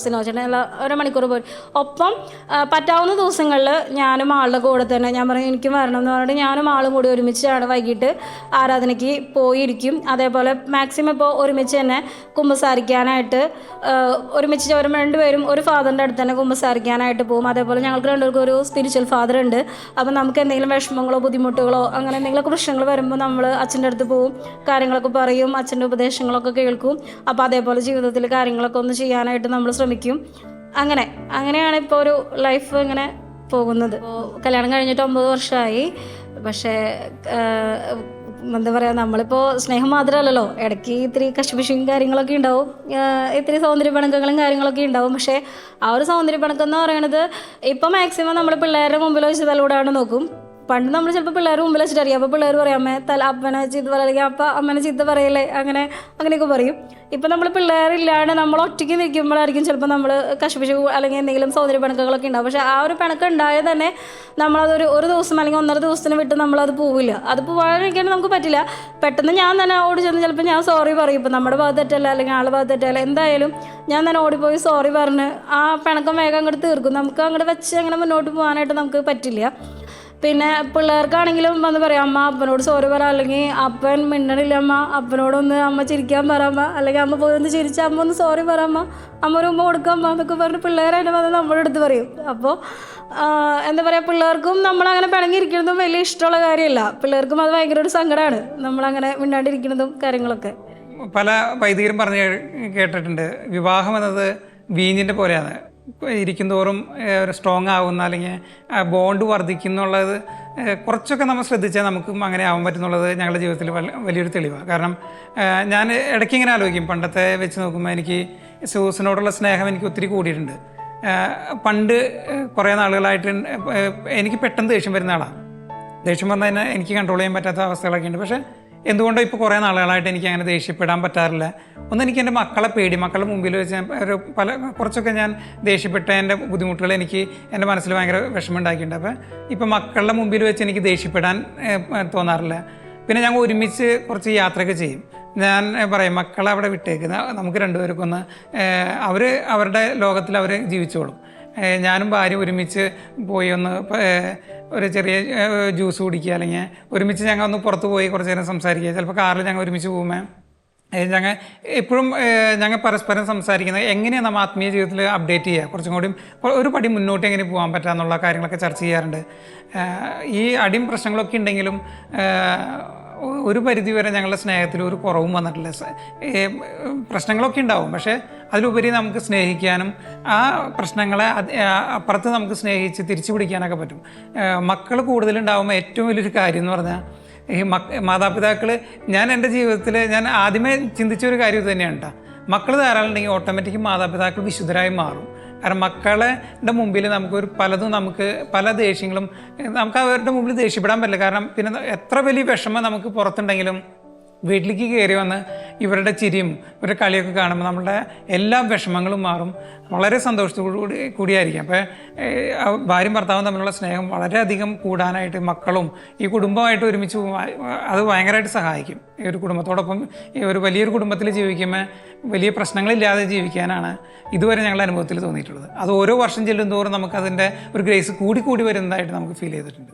Speaker 2: സിനോച്ചേട്ടൻ ഒരു മണിക്കൂർ പോയി. ഒപ്പം പറ്റാവുന്ന ദിവസങ്ങളിൽ ഞാനും ആളുടെ കൂടെ തന്നെ ഞാൻ പറയും എനിക്ക് വരണം എന്ന് പറഞ്ഞിട്ട് ഞാനും ആളും കൂടി ഒരുമിച്ചാണ് വൈകിട്ട് ആരാധനയ്ക്ക് പോയിരിക്കും. അതേപോലെ മാക്സിമം ഇപ്പോൾ ഒരുമിച്ച് തന്നെ കുമ്പസാരിക്കാനായിട്ട് ഒരുമിച്ച് രണ്ടുപേരും ഒരു ഫാദറിൻ്റെ അടുത്ത് തന്നെ കുമ്പസാരിക്കാനായിട്ട് പോകും. അതേപോലെ ഞങ്ങൾക്ക് രണ്ടുപേർക്കും ഒരു സ്പിരിച്വൽ ഫാദർ ഉണ്ട്. അപ്പം നമുക്ക് എന്തെങ്കിലും വിഷമങ്ങളോ ബുദ്ധിമുട്ടുകളോ അങ്ങനെ എന്തെങ്കിലുമൊക്കെ പ്രശ്നങ്ങൾ വരുമ്പോൾ നമ്മൾ അച്ഛൻ്റെ അടുത്ത് പോകും, കാര്യങ്ങളൊക്കെ പറയും, അച്ഛൻ്റെ ഉപദേശങ്ങളൊക്കെ കേൾക്കും. അപ്പോൾ അതേപോലെ ജീവിതത്തിൽ കാര്യങ്ങളൊക്കെ ഒന്ന് ചെയ്യാനായിട്ട് നമ്മൾ ശ്രമിക്കും. അങ്ങനെയാണ് ഇപ്പോൾ ഒരു ലൈഫ് ഇങ്ങനെ പോകുന്നത്. ഇപ്പോൾ കല്യാണം കഴിഞ്ഞിട്ട് 9 വർഷമായി. പക്ഷേ എന്താ പറയുക, നമ്മളിപ്പോൾ സ്നേഹം മാത്രമല്ലല്ലോ, ഇടയ്ക്ക് ഇത്തിരി കശപിശയും കാര്യങ്ങളൊക്കെ ഉണ്ടാവും, ഇത്തിരി സൗന്ദര്യപ്പണക്കങ്ങളും കാര്യങ്ങളൊക്കെ ഉണ്ടാവും. പക്ഷേ ആ ഒരു സൗന്ദര്യപ്പണക്കം എന്ന് പറയുന്നത് ഇപ്പോൾ മാക്സിമം നമ്മൾ പിള്ളേരുടെ മുമ്പിൽ വെച്ച് തലൂടാണ്ട് നോക്കും. പണ്ട് നമ്മൾ ചിലപ്പോൾ പിള്ളേർ മുമ്പിൽ വെച്ചിട്ട് അറിയാം, അപ്പോൾ പിള്ളേർ പറയും അപ്പനെ ചീത്ത പറയല്ലേ, അല്ലെങ്കിൽ അമ്മനെ ചീത്ത പറയല്ലേ, അങ്ങനെയൊക്കെ പറയും. ഇപ്പം നമ്മൾ പിള്ളേരില്ലാണ്ട് നമ്മൾ ഒറ്റയ്ക്ക് നിൽക്കുമ്പോഴായിരിക്കും ചിലപ്പോൾ നമ്മൾ കശപിശ അല്ലെങ്കിൽ എന്തെങ്കിലും സൗന്ദര്യ പിണക്കങ്ങളൊക്കെ ഉണ്ടാവും. പക്ഷേ ആ ഒരു പിണക്കം ഉണ്ടായാൽ തന്നെ ഒരു ദിവസം അല്ലെങ്കിൽ 1.5 ദിവസത്തിന് വിട്ട് നമ്മളത് പോവില്ല. അത് പോകാതിരിക്കാൻ നമുക്ക് പറ്റില്ല. പെട്ടെന്ന് ഞാൻ തന്നെ ഓടി ചെന്ന് ചിലപ്പോൾ ഞാൻ സോറി പറയും. ഇപ്പം നമ്മുടെ ഭാഗത്ത് തെറ്റല്ല അല്ലെങ്കിൽ ആളുടെ ഭാഗത്ത് തെറ്റല്ല, എന്തായാലും ഞാൻ തന്നെ ഓടിപ്പോയി സോറി പറഞ്ഞ് ആ പിണക്കം വേഗം അങ്ങോട്ട് തീർക്കും. നമുക്ക് അങ്ങോട്ട് വെച്ച് അങ്ങനെ മുന്നോട്ട് പോകാനായിട്ട് നമുക്ക് പറ്റില്ല. പിന്നെ പിള്ളേർക്കാണെങ്കിലും വന്ന് പറയാം അമ്മ അപ്പനോട് സോറി പറ, അല്ലെങ്കിൽ അപ്പൻ മിണ്ടണില്ല അമ്മ അപ്പനോടൊന്ന് അമ്മ ചിരിക്കാൻ പറയമ്മ, അല്ലെങ്കിൽ അമ്മ പോയി ഒന്ന് ചിരിച്ച അമ്മ ഒന്ന് സോറി പറയമ്മ, അമ്മ ഒരു ഉമ്മ കൊടുക്കാമ്മ എന്നൊക്കെ പറഞ്ഞ് പിള്ളേരായിട്ട് വന്ന് നമ്മുടെ അടുത്ത് പറയും. അപ്പോൾ എന്താ പറയുക, പിള്ളേർക്കും നമ്മളങ്ങനെ പിണങ്ങിയിരിക്കുന്നതും വലിയ ഇഷ്ടമുള്ള കാര്യമല്ല. പിള്ളേർക്കും അത് ഭയങ്കര ഒരു സങ്കടമാണ് നമ്മളങ്ങനെ മിണ്ടാണ്ടിരിക്കുന്നതും കാര്യങ്ങളൊക്കെ.
Speaker 1: പല വൈദികരും പറഞ്ഞ് കേട്ടിട്ടുണ്ട്, വിവാഹം എന്നത് വീഞ്ഞിൻ്റെ പോലെയാണ്, ഇരിക്കുന്തോറും ഒരു സ്ട്രോങ് ആവുന്ന അല്ലെങ്കിൽ ബോണ്ട് വർദ്ധിക്കുന്നുള്ളത് കുറച്ചൊക്കെ നമ്മൾ ശ്രദ്ധിച്ചാൽ നമുക്കും അങ്ങനെ ആവാൻ പറ്റുന്നുള്ളത് ഞങ്ങളുടെ ജീവിതത്തിൽ വലിയൊരു തെളിവാണ്. കാരണം ഞാൻ ഇടയ്ക്ക് ഇങ്ങനെ ആലോചിക്കും, പണ്ടത്തെ വെച്ച് നോക്കുമ്പോൾ എനിക്ക് സൂസിനോടുള്ള സ്നേഹം എനിക്ക് ഒത്തിരി കൂടിയിട്ടുണ്ട്. പണ്ട് കുറേ നാളുകളായിട്ട് എനിക്ക് പെട്ടെന്ന് ദേഷ്യം വരുന്ന ആളാണ്. ദേഷ്യം വന്നു കഴിഞ്ഞാൽ എനിക്ക് കൺട്രോൾ ചെയ്യാൻ പറ്റാത്ത അവസ്ഥകളൊക്കെ ഉണ്ട്. പക്ഷേ എന്തുകൊണ്ടോ ഇപ്പോൾ കുറേ നാളുകളായിട്ട് എനിക്ക് അങ്ങനെ ദേഷ്യപ്പെടാൻ പറ്റാറില്ല. എനിക്ക് എൻ്റെ മക്കളെ പേടി, മക്കളുടെ മുമ്പിൽ വെച്ച് കുറച്ചൊക്കെ ഞാൻ ദേഷ്യപ്പെട്ട എൻ്റെ ബുദ്ധിമുട്ടുകൾ എനിക്ക് എൻ്റെ മനസ്സിൽ ഭയങ്കര വിഷമം ഉണ്ടാക്കിയിട്ടുണ്ട്. അപ്പോൾ ഇപ്പോൾ മക്കളുടെ മുമ്പിൽ വെച്ച് എനിക്ക് ദേഷ്യപ്പെടാൻ തോന്നാറില്ല. പിന്നെ ഞങ്ങൾ ഒരുമിച്ച് കുറച്ച് യാത്രയൊക്കെ ചെയ്യും. ഞാൻ പറയും മക്കളെ അവിടെ വിട്ടേക്ക്, നമുക്ക് രണ്ടുപേർക്കൊന്ന് അവർ അവരുടെ ലോകത്തിൽ അവർ ജീവിച്ചോളും. ഞാനും ഭാര്യ ഒരുമിച്ച് പോയി ഒന്ന് ഒരു ചെറിയ ജ്യൂസ് കുടിക്കുക, അല്ലെങ്കിൽ ഒരുമിച്ച് ഞങ്ങൾ ഒന്ന് പുറത്ത് പോയി കുറച്ച് നേരം സംസാരിക്കുക. ചിലപ്പോൾ കാറിൽ ഞങ്ങൾ ഒരുമിച്ച് പോകുമ്പോൾ ഞങ്ങൾ എപ്പോഴും ഞങ്ങൾ പരസ്പരം സംസാരിക്കുന്നത് എങ്ങനെയാണ് നമ്മൾ ആത്മീയ ജീവിതത്തിൽ അപ്ഡേറ്റ് ചെയ്യുക, കുറച്ചും കൂടി ഒരു പടി മുന്നോട്ട് എങ്ങനെ പോകാൻ പറ്റാമെന്നുള്ള കാര്യങ്ങളൊക്കെ ചർച്ച ചെയ്യാറുണ്ട്. ഈ അടിയും പ്രശ്നങ്ങളൊക്കെ ഉണ്ടെങ്കിലും ഒരു പരിധിവരെ ഞങ്ങളുടെ സ്നേഹത്തിൽ ഒരു കുറവും വന്നിട്ടില്ല. പ്രശ്നങ്ങളൊക്കെ ഉണ്ടാവും, പക്ഷേ അതിലുപരി നമുക്ക് സ്നേഹിക്കാനും ആ പ്രശ്നങ്ങളെ അപ്പുറത്ത് നമുക്ക് സ്നേഹിച്ച് തിരിച്ചു പിടിക്കാനൊക്കെ പറ്റും. മക്കൾ കൂടുതലുണ്ടാകുമ്പോൾ ഏറ്റവും വലിയൊരു കാര്യം എന്ന് പറഞ്ഞാൽ ഈ മാതാപിതാക്കൾ, ഞാൻ എൻ്റെ ജീവിതത്തിൽ ഞാൻ ആദ്യമേ ചിന്തിച്ചൊരു കാര്യം ഇത് തന്നെയാണ് കേട്ടോ. മക്കൾ ധാരാളം ഉണ്ടെങ്കിൽ ഓട്ടോമാറ്റിക് മാതാപിതാക്കൾ വിശുദ്ധരായി മാറും. കാരണം മക്കളുടെ മുമ്പിൽ നമുക്ക് പല ദേഷ്യങ്ങളും നമുക്ക് അവരുടെ മുമ്പിൽ ദേഷ്യപ്പെടാൻ പറ്റില്ല. കാരണം പിന്നെ എത്ര വലിയ വിഷമം നമുക്ക് പുറത്തുണ്ടെങ്കിലും വീട്ടിലേക്ക് കയറി വന്ന് ഇവരുടെ ചിരിയും ഇവരുടെ കളിയൊക്കെ കാണുമ്പോൾ നമ്മളുടെ എല്ലാ വിഷമങ്ങളും മാറും. വളരെ കൂടിയായിരിക്കും. അപ്പോൾ ഭാര്യയും ഭർത്താവും തമ്മിലുള്ള സ്നേഹം വളരെയധികം കൂടാനായിട്ട് മക്കളും ഈ കുടുംബമായിട്ട് ഒരുമിച്ച് അത് ഭയങ്കരമായിട്ട് സഹായിക്കും. ഈ ഒരു കുടുംബത്തോടൊപ്പം ഈ ഒരു വലിയൊരു കുടുംബത്തിൽ ജീവിക്കുമ്പോൾ വലിയ പ്രശ്നങ്ങളില്ലാതെ ജീവിക്കാനാണ് ഇതുവരെ ഞങ്ങളുടെ അനുഭവത്തിൽ തോന്നിയിട്ടുള്ളത്. അത് ഓരോ വർഷം ചെല്ലും തോറും നമുക്കതിൻ്റെ ഒരു ഗ്രേസ് കൂടി വരുന്നതായിട്ട് നമുക്ക് ഫീൽ ചെയ്തിട്ടുണ്ട്.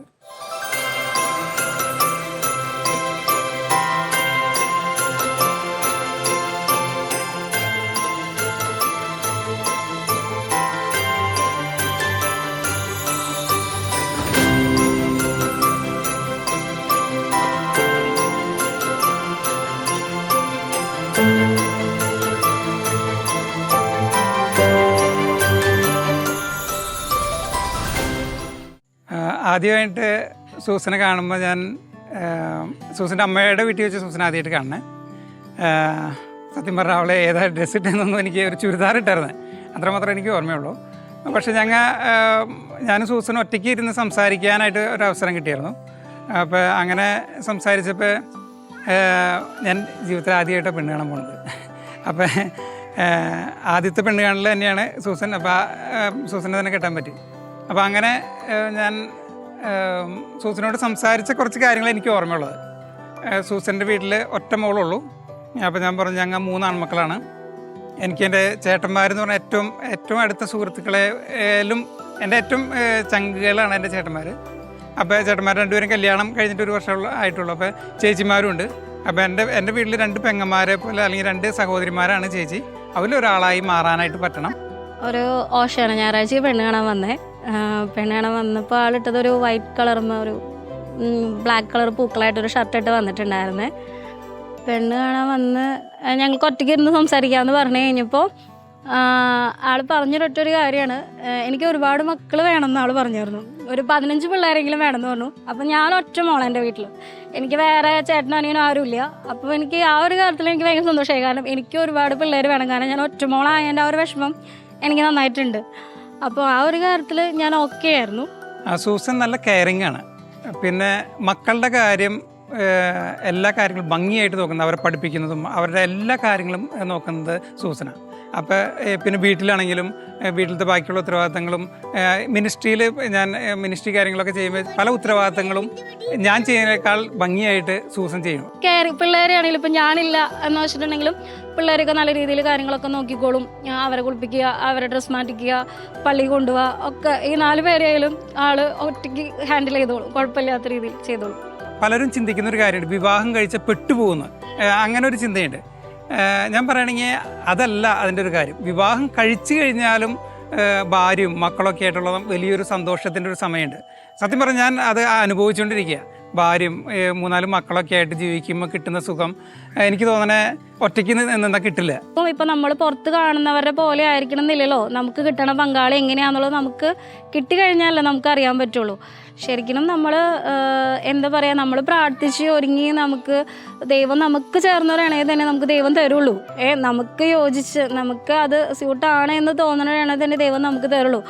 Speaker 1: ആദ്യമായിട്ട് സൂസനെ കാണുമ്പോൾ ഞാൻ സൂസൻ്റെ അമ്മയുടെ വീട്ടിൽ വെച്ച് സൂസനെ ആദ്യമായിട്ട് കാണണേ. സത്യം പറഞ്ഞാൽ അവളെ ഏതാ ഡ്രസ്സ് ഇട്ടെന്നൊന്നും എനിക്ക് ഒരു ചുരിദാർ ഇട്ടായിരുന്നു, അത്രമാത്രം എനിക്ക് ഓർമ്മയുള്ളൂ. പക്ഷേ ഞാനും സൂസനും ഒറ്റയ്ക്ക് ഇരുന്ന് സംസാരിക്കാനായിട്ട് ഒരു അവസരം കിട്ടിയായിരുന്നു. അപ്പോൾ അങ്ങനെ സംസാരിച്ചപ്പോൾ ഞാൻ ജീവിതത്തിൽ ആദ്യമായിട്ടാണ് പെണ്ണ് കാണാൻ പോകുന്നത്. അപ്പോൾ ആദ്യത്തെ പെണ്ണ് കാണൽ തന്നെയാണ് സൂസൻ. അപ്പോൾ സൂസനെ തന്നെ കെട്ടാൻ പറ്റി. അപ്പോൾ അങ്ങനെ ഞാൻ സൂസനോട് സംസാരിച്ച കുറച്ച് കാര്യങ്ങൾ എനിക്ക് ഓർമ്മയുള്ളത്. സൂസൻ്റെ വീട്ടിൽ ഒറ്റ മോളുള്ളൂ. അപ്പോൾ ഞാൻ പറഞ്ഞു ഞങ്ങൾ 3 ആൺമക്കളാണ്. എനിക്ക് എൻ്റെ ചേട്ടന്മാരെന്ന് പറഞ്ഞാൽ ഏറ്റവും അടുത്ത സുഹൃത്തുക്കളെയും എൻ്റെ ഏറ്റവും ചങ്കുകളാണ് എൻ്റെ ചേട്ടന്മാർ. അപ്പോൾ ചേട്ടന്മാർ 2 പേരും കല്യാണം കഴിഞ്ഞിട്ട് 1 വർഷം ആയിട്ടുള്ളൂ. അപ്പോൾ ചേച്ചിമാരും ഉണ്ട്. അപ്പോൾ എൻ്റെ വീട്ടിൽ 2 പെങ്ങന്മാരെ പോലെ അല്ലെങ്കിൽ 2 സഹോദരിമാരാണ് ചേച്ചി. അവരൊരാളായി മാറാനായിട്ട് പറ്റണം.
Speaker 2: ഒരു ഓഷയാണ് ഞായറാഴ്ച പെണ്ണ് കാണാൻ വന്നേ. പെണ്ണ് കാണാൻ വന്നപ്പോൾ ആളിട്ടത് ഒരു വൈറ്റ് കളറും ഒരു ബ്ലാക്ക് കളർ പൂക്കളായിട്ടൊരു ഷർട്ടിട്ട് വന്നിട്ടുണ്ടായിരുന്നേ. പെണ്ണ് കാണാൻ വന്ന് ഞങ്ങൾക്ക് ഒറ്റയ്ക്ക് ഇരുന്ന് സംസാരിക്കാമെന്ന് പറഞ്ഞു കഴിഞ്ഞപ്പോൾ ആൾ പറഞ്ഞൊരൊറ്റൊരു കാര്യമാണ്, എനിക്ക് ഒരുപാട് മക്കൾ വേണമെന്ന് ആൾ പറഞ്ഞിരുന്നു. ഒരു 15 പിള്ളേരെങ്കിലും വേണമെന്ന് പറഞ്ഞു. അപ്പം ഞാൻ ഒറ്റ മോളെ എൻ്റെ വീട്ടിൽ, എനിക്ക് വേറെ ചേട്ടനും അനിയനും ആരുമില്ല. അപ്പോൾ എനിക്ക് ആ ഒരു കാര്യത്തിൽ എനിക്ക് ഭയങ്കര സന്തോഷമായി. കാരണം എനിക്ക് ഒരുപാട് പിള്ളേർ വേണം. കാരണം ഞാൻ ഒറ്റ മോളായതിൻ്റെ ആ ഒരു വിഷമം എനിക്ക് നന്നായിട്ടുണ്ട്. അപ്പോൾ ആ ഒരു കാര്യത്തിൽ ഞാൻ ഓക്കെ ആയിരുന്നു.
Speaker 1: സൂസൻ നല്ല കെയറിങ് ആണ്. പിന്നെ മക്കളുടെ കാര്യം എല്ലാ കാര്യങ്ങളും ഭംഗിയായിട്ട് നോക്കുന്നത്, അവരെ പഠിപ്പിക്കുന്നതും അവരുടെ എല്ലാ കാര്യങ്ങളും നോക്കുന്നത് സൂസനാണ്. അപ്പോൾ പിന്നെ വീട്ടിലാണെങ്കിലും വീട്ടിലത്തെ ബാക്കിയുള്ള ഉത്തരവാദിത്തങ്ങളും മിനിസ്ട്രിയിൽ ഞാൻ മിനിസ്ട്രി കാര്യങ്ങളൊക്കെ ചെയ്യുമ്പോൾ പല ഉത്തരവാദിത്തങ്ങളും ഞാൻ ചെയ്യുന്നതിനേക്കാൾ ഭംഗിയായിട്ട് സൂസൻ ചെയ്യും.
Speaker 2: പിള്ളേരെ ആണെങ്കിലും ഇപ്പം ഞാനില്ല എന്ന് വെച്ചിട്ടുണ്ടെങ്കിലും പിള്ളേരൊക്കെ നല്ല രീതിയിൽ കാര്യങ്ങളൊക്കെ നോക്കിക്കോളും. അവരെ കുളിപ്പിക്കുക, അവരെ ഡ്രസ്സ് മാറ്റിക്കുക, പള്ളി കൊണ്ടുപോവുക ഒക്കെ ഈ 4 പേരെയായാലും ആള് ഒറ്റയ്ക്ക് ഹാൻഡിൽ ചെയ്തോളും, കുഴപ്പമില്ലാത്ത രീതിയിൽ ചെയ്തോളും.
Speaker 1: പലരും ചിന്തിക്കുന്ന ഒരു കാര്യമുണ്ട്, വിവാഹം കഴിച്ച പെട്ടുപോകുന്നു, അങ്ങനെ ഒരു ചിന്തയുണ്ട്. ഞാൻ പറയുകയാണെങ്കിൽ അതല്ല അതിൻ്റെ ഒരു കാര്യം. വിവാഹം കഴിച്ചു കഴിഞ്ഞാലും ഭാര്യയും മക്കളൊക്കെ ആയിട്ടുള്ള വലിയൊരു സന്തോഷത്തിൻ്റെ ഒരു സമയമുണ്ട്. സത്യം പറഞ്ഞാൽ ഞാൻ അത് അനുഭവിച്ചുകൊണ്ടിരിക്കുക. ഭാര്യയും 3-4 മക്കളൊക്കെ ആയിട്ട് ജീവിക്കുമ്പോൾ കിട്ടുന്ന സുഖം എനിക്ക് തോന്നണേ ഒറ്റയ്ക്ക് നിന്നാ കിട്ടില്ല.
Speaker 2: ഇപ്പം നമ്മൾ പുറത്ത് കാണുന്നവരുടെ പോലെ ആയിരിക്കണം എന്നില്ലല്ലോ. നമുക്ക് കിട്ടണ പങ്കാളി എങ്ങനെയാണെന്നുള്ളത് നമുക്ക് കിട്ടിക്കഴിഞ്ഞാലേ നമുക്ക് അറിയാൻ പറ്റുള്ളൂ. ശരിക്കും നമ്മൾ എന്താ പറയുക, നമ്മൾ പ്രാർത്ഥിച്ച് ഒരുങ്ങി നമുക്ക് ദൈവം നമുക്ക് ചേർന്നവരാണെങ്കിൽ തന്നെ നമുക്ക് ദൈവം തരുള്ളൂ. നമുക്ക് യോജിച്ച് നമുക്ക് അത് സ്യൂട്ടാണ് എന്ന് തോന്നുന്നവരാണെങ്കിൽ തന്നെ ദൈവം നമുക്ക് തരുള്ളൂ.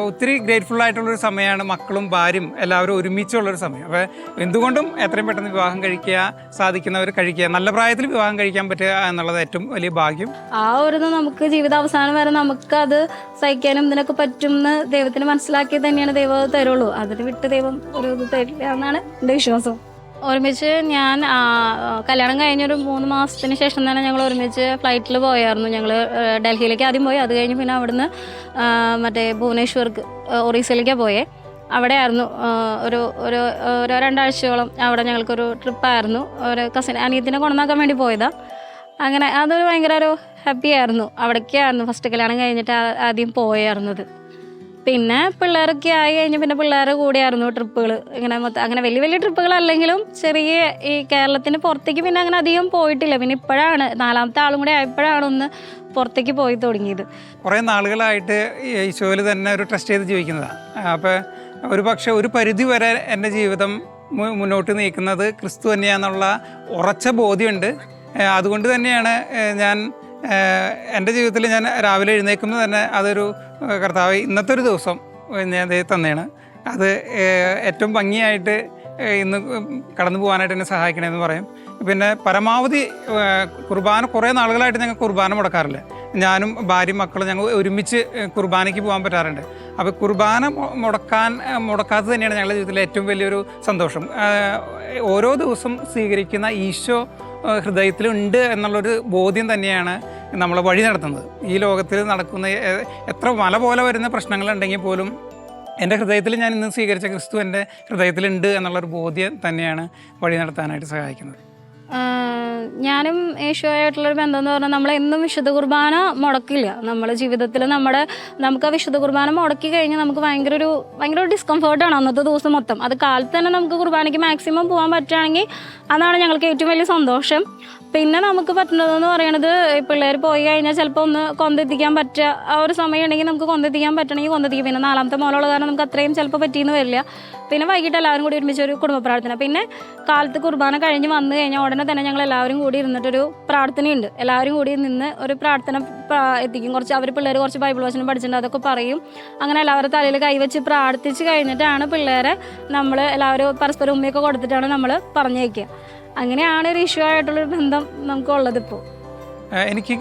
Speaker 1: ഒത്തിരി ഗ്രേറ്റ്ഫുൾ ആയിട്ടുള്ളൊരു സമയമാണ് മക്കളും ഭാര്യയും എല്ലാവരും ഒരുമിച്ചുള്ളൊരു സമയം. അപ്പോൾ എന്തുകൊണ്ടും എത്രയും പെട്ടെന്ന് വിവാഹം കഴിക്കുക, സാധിക്കുന്നവർ കഴിക്കുക, നല്ല പ്രായത്തിൽ വിവാഹം കഴിക്കാൻ പറ്റുക എന്നുള്ളത് ഏറ്റവും വലിയ ഭാഗ്യം.
Speaker 2: ആ ഒരു നമുക്ക് ജീവിതാവസാനം വരെ നമുക്കത് സഹിക്കാനും ഇതിനൊക്കെ പറ്റുമെന്ന് ദൈവത്തിന് മനസ്സിലാക്കി തന്നെയാണ് ദൈവം തരുള്ളൂ. അതിന് വിട്ട് ദൈവം ഒരു ഇത് തരില്ല എന്നാണ് എൻ്റെ വിശ്വാസം. ഒരുമിച്ച് ഞാൻ കല്യാണം കഴിഞ്ഞൊരു 3 മാസത്തിന് ശേഷം തന്നെ ഞങ്ങൾ ഒരുമിച്ച് ഫ്ലൈറ്റിൽ പോയായിരുന്നു. ഞങ്ങൾ ഡൽഹിയിലേക്ക് ആദ്യം പോയി, അത് കഴിഞ്ഞ് പിന്നെ അവിടുന്ന് മറ്റേ ഭുവനേശ്വർക്ക് ഒറീസയിലേക്കാണ് പോയേ. അവിടെ ആയിരുന്നു ഒരു 2 ആഴ്ചയോളം അവിടെ ഞങ്ങൾക്കൊരു ട്രിപ്പായിരുന്നു. ഒരു കസിൻ അനിയത്തിനെ കൊണ്ടുവന്നാക്കാൻ വേണ്ടി പോയതാണ്. അങ്ങനെ അതൊരു ഭയങ്കര ഒരു ഹാപ്പി ആയിരുന്നു. അവിടേക്കായിരുന്നു ഫസ്റ്റ് കല്യാണം കഴിഞ്ഞിട്ട് ആദ്യം പോയായിരുന്നത്. പിന്നെ പിള്ളേരൊക്കെ ആയി കഴിഞ്ഞ് പിന്നെ പിള്ളേരുടെ കൂടെയായിരുന്നു ട്രിപ്പുകൾ. ഇങ്ങനെ അങ്ങനെ വലിയ ട്രിപ്പുകളല്ലെങ്കിലും ചെറിയ ഈ കേരളത്തിന് പുറത്തേക്ക് പിന്നെ അങ്ങനെ അധികം പോയിട്ടില്ല. പിന്നെ ഇപ്പോഴാണ് 4ാമത്തെ ആളും കൂടെ ആയപ്പോഴാണ് ഒന്ന് പുറത്തേക്ക് പോയി തുടങ്ങിയത്.
Speaker 1: കുറേ നാളുകളായിട്ട് ഈശോയിൽ തന്നെ ഒരു ട്രസ്റ്റ് ചെയ്ത് ജീവിക്കുന്നതാണ്. അപ്പോൾ ഒരു പക്ഷേ ഒരു പരിധി വരെ എൻ്റെ ജീവിതം മുന്നോട്ട് നീക്കുന്നത് ക്രിസ്തു തന്നെയാണെന്നുള്ള ഉറച്ച ബോധ്യമുണ്ട്. അതുകൊണ്ട് തന്നെയാണ് ഞാൻ എൻ്റെ ജീവിതത്തിൽ ഞാൻ രാവിലെ എഴുന്നേൽക്കുമ്പോൾ തന്നെ അതൊരു കർത്താവ് ഇന്നത്തെ ഒരു ദിവസം ഞാൻ തന്നെയാണ്, അത് ഏറ്റവും ഭംഗിയായിട്ട് ഇന്ന് കടന്നു പോകാനായിട്ട് എന്നെ സഹായിക്കണമെന്ന് പറയും. പിന്നെ പരമാവധി കുർബാന കുറേ നാളുകളായിട്ട് ഞങ്ങൾ കുർബാന മുടക്കാറില്ല. ഞാനും ഭാര്യയും മക്കളും ഞങ്ങൾ ഒരുമിച്ച് കുർബാനയ്ക്ക് പോകാൻ പറ്റാറുണ്ട്. അപ്പോൾ കുർബാന മുടക്കാത്തത് തന്നെയാണ് ഞങ്ങളുടെ ജീവിതത്തിലെ ഏറ്റവും വലിയൊരു സന്തോഷം. ഓരോ ദിവസം സ്വീകരിക്കുന്ന ഈശോ ഹൃദയത്തിലുണ്ട് എന്നുള്ളൊരു ബോധ്യം തന്നെയാണ് നമ്മളെ വഴി നടത്തുന്നത്. ഈ ലോകത്തിൽ നടക്കുന്ന എത്ര മല പോലെ വരുന്ന പ്രശ്നങ്ങളുണ്ടെങ്കിൽ പോലും എൻ്റെ ഹൃദയത്തിൽ ഞാൻ ഇന്ന് സ്വീകരിച്ച ക്രിസ്തു എൻ്റെ ഹൃദയത്തിലുണ്ട് എന്നുള്ളൊരു ബോധ്യം തന്നെയാണ് വഴി നടത്താനായിട്ട് സഹായിക്കുന്നത്.
Speaker 2: ഞാനും യേശുവായിട്ടുള്ളൊരു ബന്ധം എന്ന് പറഞ്ഞാൽ നമ്മളെന്നും വിശുദ്ധ കുർബാന മുടക്കില്ല. നമ്മുടെ ജീവിതത്തിൽ നമുക്ക് ആ വിശുദ്ധ കുർബാന മുടക്കി കഴിഞ്ഞാൽ നമുക്ക് ഭയങ്കര ഒരു ഡിസ്കംഫേർട്ടാണ് അന്നത്തെ ദിവസം മൊത്തം. അത് കാലത്ത് തന്നെ നമുക്ക് കുർബാനയ്ക്ക് മാക്സിമം പോകാൻ പറ്റുകയാണെങ്കിൽ അതാണ് ഞങ്ങൾക്ക് ഏറ്റവും വലിയ സന്തോഷം. പിന്നെ നമുക്ക് പറ്റുന്നതെന്ന് പറയണത് പിള്ളേർ പോയി കഴിഞ്ഞാൽ ചിലപ്പോൾ ഒന്ന് കൊന്തെത്തിക്കാൻ പറ്റുക ആ ഒരു സമയം ഉണ്ടെങ്കിൽ നമുക്ക് കൊന്തെത്തിക്കാൻ പറ്റണമെങ്കിൽ കൊന്തെത്തിക്കും. പിന്നെ 4ാമത്തെ മോളുള്ള കാരണം നമുക്ക് അത്രയും ചിലപ്പോൾ പറ്റിയെന്ന് വരില്ല. പിന്നെ വൈകിട്ട് എല്ലാവരും കൂടി ഒരുമിച്ച് ഒരു കുടുംബ പ്രാർത്ഥന. പിന്നെ കാലത്ത് കുർബാന കഴിഞ്ഞ് വന്നു കഴിഞ്ഞാൽ ഉടനെ തന്നെ ഞങ്ങൾ എല്ലാവരും കൂടി ഇരുന്നിട്ടൊരു പ്രാർത്ഥനയുണ്ട്. എല്ലാവരും കൂടി നിന്ന് ഒരു പ്രാർത്ഥന എത്തിക്കും. കുറച്ച് അവർ പിള്ളേർ കുറച്ച് ബൈബിൾ വചനം പഠിച്ചിട്ടുണ്ട്, അതൊക്കെ പറയും. അങ്ങനെ എല്ലാവരും തലയിൽ കൈവച്ച് പ്രാർത്ഥിച്ച് കഴിഞ്ഞിട്ടാണ് പിള്ളേരെ നമ്മൾ എല്ലാവരും പരസ്പരം ഉമ്മയൊക്കെ കൊടുത്തിട്ടാണ് നമ്മൾ പറഞ്ഞേക്കുക. അങ്ങനെയാണ് ഒരു ഇഷ്യൂ ആയിട്ടുള്ളൊരു ബന്ധം നമുക്കുള്ളത്. ഇപ്പോൾ
Speaker 1: എനിക്ക്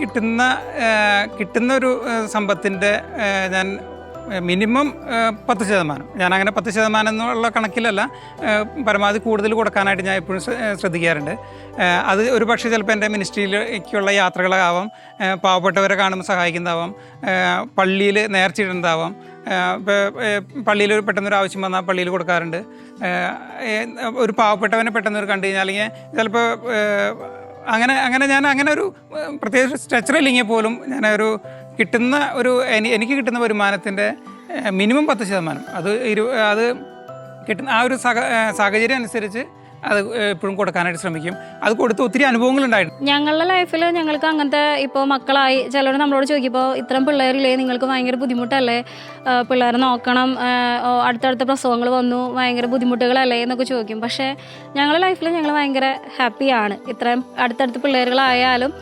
Speaker 1: കിട്ടുന്ന ഒരു സമ്പത്തിൻ്റെ ഞാൻ മിനിമം 10%. ഞാനങ്ങനെ 10% എന്നുള്ള കണക്കിലല്ല, പരമാവധി കൂടുതൽ കൊടുക്കാനായിട്ട് ഞാൻ എപ്പോഴും ശ്രദ്ധിക്കാറുണ്ട്. അത് ഒരു പക്ഷേ ചിലപ്പോൾ എൻ്റെ മിനിസ്ട്രിയിലേക്കുള്ള യാത്രകളാവാം, പാവപ്പെട്ടവരെ കാണുമ്പോൾ സഹായിക്കുന്നതാവാം, പള്ളിയിൽ നേർച്ചയിടുന്നതാവാം. ഇപ്പോൾ പള്ളിയിൽ പെട്ടെന്നൊരു ആവശ്യം വന്നാൽ പള്ളിയിൽ കൊടുക്കാറുണ്ട്. ഒരു പാവപ്പെട്ടവനെ പെട്ടെന്നൊരു കണ്ടു കഴിഞ്ഞാൽ അല്ലെങ്കിൽ ചിലപ്പോൾ അങ്ങനെ ഒരു പ്രത്യേകിച്ച് സ്ട്രെച്ചർ ഇല്ലെങ്കിൽ പോലും ഞാനൊരു കിട്ടുന്ന എനിക്ക് കിട്ടുന്ന വരുമാനത്തിൻ്റെ മിനിമം 10%. അത് കിട്ടുന്ന ആ ഒരു സാഹചര്യം അനുസരിച്ച് അത് എപ്പോഴും കൊടുക്കാനായിട്ട് ശ്രമിക്കും. അത് കൊടുത്ത് ഒത്തിരി അനുഭവങ്ങളുണ്ടായിട്ടുണ്ട്
Speaker 2: ഞങ്ങളുടെ ലൈഫിൽ. ഞങ്ങൾക്ക് അങ്ങനത്തെ ഇപ്പോൾ മക്കളായി ചിലർ നമ്മളോട് ചോദിക്കുമ്പോൾ ഇത്രയും പിള്ളേരില്ലേ, നിങ്ങൾക്ക് ഭയങ്കര ബുദ്ധിമുട്ടല്ലേ, പിള്ളേരെ നോക്കണം, അടുത്തടുത്ത പ്രസവങ്ങൾ വന്നു, ഭയങ്കര ബുദ്ധിമുട്ടുകളല്ലേ എന്നൊക്കെ ചോദിക്കും. പക്ഷേ ഞങ്ങളുടെ ലൈഫിൽ ഞങ്ങൾ ഭയങ്കര ഹാപ്പിയാണ്. ഇത്രയും അടുത്തടുത്ത് പിള്ളേരുകളായാലും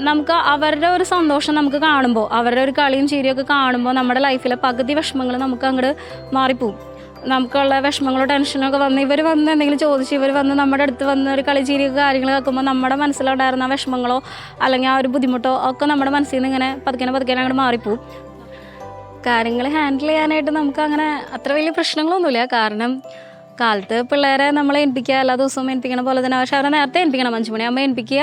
Speaker 2: നമുക്ക് അവരുടെ ഒരു സന്തോഷം നമുക്ക് കാണുമ്പോൾ, അവരുടെ ഒരു കളിയും ചിരിയൊക്കെ കാണുമ്പോൾ നമ്മുടെ ലൈഫിലെ പകുതി വിഷമങ്ങൾ നമുക്ക് അങ്ങോട്ട് മാറിപ്പോവും. നമുക്കുള്ള വിഷമങ്ങളോ ടെൻഷനൊക്കെ വന്ന് ഇവർ വന്ന് എന്തെങ്കിലും ചോദിച്ച് ഇവർ വന്ന് നമ്മുടെ അടുത്ത് വന്ന് ഒരു കളിച്ചിരിയൊക്കെ കാര്യങ്ങൾ കേൾക്കുമ്പോൾ നമ്മുടെ മനസ്സിലുണ്ടായിരുന്ന വിഷമങ്ങളോ അല്ലെങ്കിൽ ആ ഒരു ബുദ്ധിമുട്ടോ ഒക്കെ നമ്മുടെ മനസ്സിൽ നിന്ന് ഇങ്ങനെ പതുക്കെ അങ്ങോട്ട് മാറിപ്പോവും. കാര്യങ്ങൾ ഹാൻഡിൽ ചെയ്യാനായിട്ട് നമുക്ക് അങ്ങനെ അത്ര വലിയ പ്രശ്നങ്ങളൊന്നുമില്ല. കാരണം കാലത്ത് പിള്ളേരെ നമ്മളെ ഏൽപ്പിക്കുക, എല്ലാ ദിവസവും ഏൽപ്പിക്കണ പോലെ തന്നെ. പക്ഷേ അവരെ നേരത്തെ ഏൽപ്പിക്കണം, 5 മണിയാകുമ്പോൾ ഏൽപ്പിക്കുക.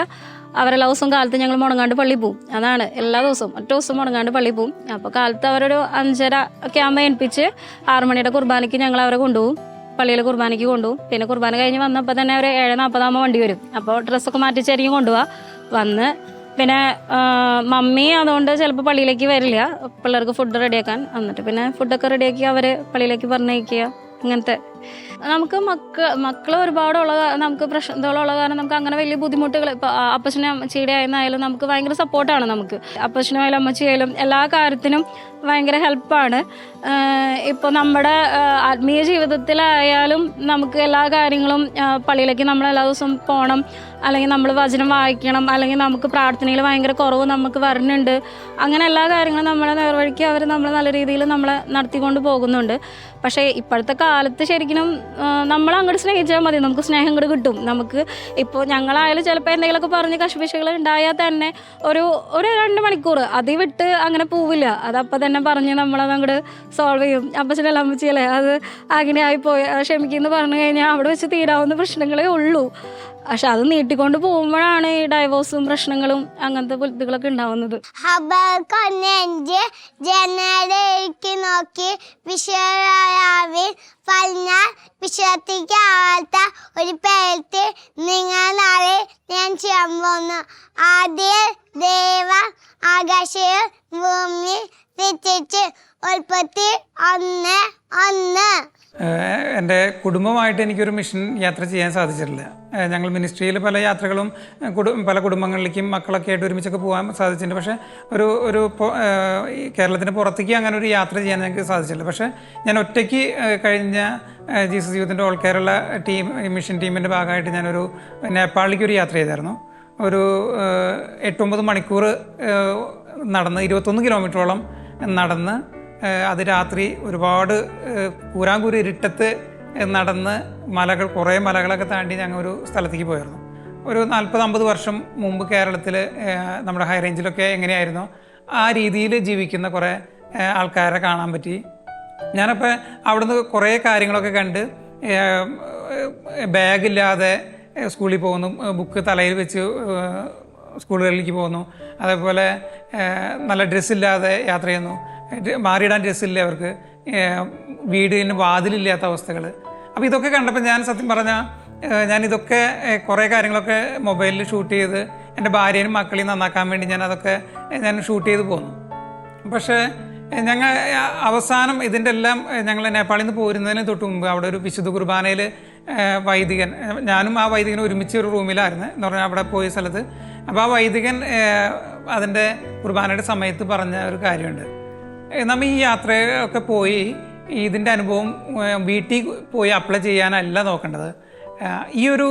Speaker 2: അവരെല്ലാ ദിവസവും കാലത്ത് ഞങ്ങൾ മുടങ്ങാണ്ട് പള്ളി പോവും. അതാണ് എല്ലാ ദിവസവും, ഒറ്റ ദിവസം മുടങ്ങാണ്ട് പള്ളി പോവും. അപ്പോൾ കാലത്ത് അവരൊരു 5:30 ഒക്കെ ആകുമ്പോൾ ഏൽപ്പിച്ച് 6 മണിയുടെ കുർബാനയ്ക്ക് ഞങ്ങൾ അവരെ കൊണ്ടുപോകും, പള്ളിയിൽ കുർബാനയ്ക്ക് കൊണ്ടുപോകും. പിന്നെ കുർബാന കഴിഞ്ഞ് വന്നപ്പോൾ തന്നെ അവർ 7:40 ആകുമ്പോൾ വണ്ടി വരും. അപ്പോൾ ഡ്രസ്സൊക്കെ മാറ്റിച്ചായിരിക്കും കൊണ്ടുപോവുക. വന്ന് പിന്നെ മമ്മി അതുകൊണ്ട് ചിലപ്പോൾ പള്ളിയിലേക്ക് വരില്ല, പിള്ളേർക്ക് ഫുഡ് റെഡിയാക്കാൻ. എന്നിട്ട് പിന്നെ ഫുഡൊക്കെ റെഡിയാക്കി അവർ പള്ളിയിലേക്ക് പറഞ്ഞയക്കുക. അങ്ങനത്തെ നമുക്ക് മക്കൾ ഒരുപാടുള്ള നമുക്ക് പ്രശ്നങ്ങളുള്ള കാരണം നമുക്ക് അങ്ങനെ വലിയ ബുദ്ധിമുട്ടുകൾ ഇപ്പോൾ അപ്പച്ചനും അമ്മച്ചിയുടെ ആയിരുന്നായാലും നമുക്ക് ഭയങ്കര സപ്പോർട്ടാണ്. നമുക്ക് അപ്പച്ചനായാലും അമ്മച്ചിയായാലും എല്ലാ കാര്യത്തിനും ഭയങ്കര ഹെൽപ്പാണ്. ഇപ്പോൾ നമ്മുടെ ആത്മീയ ജീവിതത്തിലായാലും നമുക്ക് എല്ലാ കാര്യങ്ങളും പള്ളിയിലേക്ക് നമ്മൾ എല്ലാ ദിവസവും പോകണം, അല്ലെങ്കിൽ നമ്മൾ വചനം വായിക്കണം, അല്ലെങ്കിൽ നമുക്ക് പ്രാർത്ഥനയിൽ ഭയങ്കര കുറവ് നമുക്ക് വരുന്നുണ്ട്. അങ്ങനെ എല്ലാ കാര്യങ്ങളും നമ്മളെ നേർവഴിക്ക് അവർ നമ്മൾ നല്ല രീതിയിൽ നമ്മളെ നടത്തിക്കൊണ്ട് പോകുന്നുണ്ട്. പക്ഷേ ഇപ്പോഴത്തെ കാലത്ത് ശരിക്കും നമ്മൾ അങ്ങോട്ട് സ്നേഹിച്ചാൽ മതി, നമുക്ക് സ്നേഹം ഇങ്ങോട്ട് കിട്ടും. നമുക്ക് ഇപ്പോൾ ഞങ്ങളായാലും ചിലപ്പോൾ എന്തെങ്കിലുമൊക്കെ പറഞ്ഞ് കശപിശകൾ ഉണ്ടായാൽ തന്നെ ഒരു 2 മണിക്കൂർ അതിൽ വിട്ട് അങ്ങനെ പോവില്ല. അതപ്പോൾ തന്നെ പറഞ്ഞ് നമ്മളത് അങ്ങോട്ട് സോൾവ് ചെയ്യും. അപ്പച്ചനല്ല അമ്മച്ചിയല്ലേ, അത് അങ്ങനെ ആയിപ്പോയി, ക്ഷമിക്കുമെന്ന് പറഞ്ഞു കഴിഞ്ഞാൽ അവിടെ വെച്ച് തീരാവുന്ന പ്രശ്നങ്ങളേ ഉള്ളൂ. പക്ഷെ അത് നീട്ടിക്കൊണ്ട് പോകുമ്പോഴാണ് ഈ ഡൈവോഴ്സും പ്രശ്നങ്ങളും അങ്ങനത്തെ ബുദ്ധികളൊക്കെ ഉണ്ടാവുന്നത്.
Speaker 3: ജനലേക്ക് നോക്കി വിശ്വരാവിൽ പറഞ്ഞാൽ വിശ്വസിക്കാത്ത ഒരു പേര് നിങ്ങൾ നാളെ ഞാൻ ചെയ്യാൻ പോകുന്നു. ആദ്യം ദൈവം ആകാശവും ഭൂമി സൃഷ്ടിച്ചു. ഉൽപ്പത്തി 1:1.
Speaker 1: എൻ്റെ കുടുംബമായിട്ട് എനിക്കൊരു മിഷൻ യാത്ര ചെയ്യാൻ സാധിച്ചിട്ടില്ല. ഞങ്ങൾ മിനിസ്ട്രിയിൽ പല യാത്രകളും പല കുടുംബങ്ങളിലേക്കും മക്കളൊക്കെ ആയിട്ട് ഒരുമിച്ചൊക്കെ പോകാൻ സാധിച്ചിട്ടുണ്ട്. പക്ഷേ ഒരു കേരളത്തിന് പുറത്തേക്ക് അങ്ങനെ ഒരു യാത്ര ചെയ്യാൻ ഞങ്ങൾക്ക് സാധിച്ചില്ല. പക്ഷേ ഞാൻ ഒറ്റയ്ക്ക് കഴിഞ്ഞ ജീസസ് യൂത്തിൻ്റെ ഓൾ കേരള മിഷൻ ടീമിൻ്റെ ഭാഗമായിട്ട് ഞാനൊരു നേപ്പാളിലേക്ക് ഒരു യാത്ര ചെയ്തായിരുന്നു. ഒരു 8-9 മണിക്കൂർ നടന്ന് 21 കിലോമീറ്ററോളം നടന്ന് അത് രാത്രി ഒരുപാട് കൂരാങ്കൂര് ഇരുട്ടത്ത് നടന്ന് കുറേ മലകളൊക്കെ താണ്ടി ഞങ്ങൾ ഒരു സ്ഥലത്തേക്ക് പോയിരുന്നു. ഒരു 40-50 വർഷം മുമ്പ് കേരളത്തിൽ നമ്മുടെ ഹൈ റേഞ്ചിലൊക്കെ എങ്ങനെയായിരുന്നോ ആ രീതിയിൽ ജീവിക്കുന്ന കുറേ ആൾക്കാരെ കാണാൻ പറ്റി. ഞാനപ്പോൾ അവിടുന്ന് കുറേ കാര്യങ്ങളൊക്കെ കണ്ട്, ബാഗില്ലാതെ സ്കൂളിൽ പോകുന്നു, ബുക്ക് തലയിൽ വെച്ച് സ്കൂളുകളിലേക്ക് പോകുന്നു. അതേപോലെ നല്ല ഡ്രസ്സില്ലാതെ യാത്ര ചെയ്യുന്നു, മാറിയിടാൻ ഡ്രസ്സില്ല അവർക്ക്, വീടിന് വാതിലില്ലാത്ത അവസ്ഥകൾ. അപ്പോൾ ഇതൊക്കെ കണ്ടപ്പോൾ ഞാൻ സത്യം പറഞ്ഞാൽ ഞാനിതൊക്കെ കുറേ കാര്യങ്ങളൊക്കെ മൊബൈലിൽ ഷൂട്ട് ചെയ്ത് എൻ്റെ ഭാര്യയും മക്കളെയും നന്നാക്കാൻ വേണ്ടി ഞാൻ ഷൂട്ട് ചെയ്ത് പോന്നു. പക്ഷേ ഞങ്ങൾ അവസാനം ഇതിൻ്റെ എല്ലാം ഞങ്ങൾ നേപ്പാളിൽ നിന്ന് പോരുന്നതിന് തൊട്ട് മുമ്പ് അവിടെ ഒരു വിശുദ്ധ കുർബാനയിൽ വൈദികൻ, ഞാനും ആ വൈദികനും ഒരുമിച്ച് ഒരു റൂമിലായിരുന്നു. എന്ന് പറഞ്ഞാൽ അവിടെ പോയ സ്ഥലത്ത് അപ്പോൾ ആ വൈദികൻ അതിൻ്റെ കുർബാനയുടെ സമയത്ത് പറഞ്ഞ ഒരു കാര്യമുണ്ട്. നമ്മൾ ഈ യാത്രയൊക്കെ പോയി ഇതിൻ്റെ അനുഭവം വീട്ടിൽ പോയി അപ്ലൈ ചെയ്യാനല്ല നോക്കേണ്ടത്. ഈ ഒരു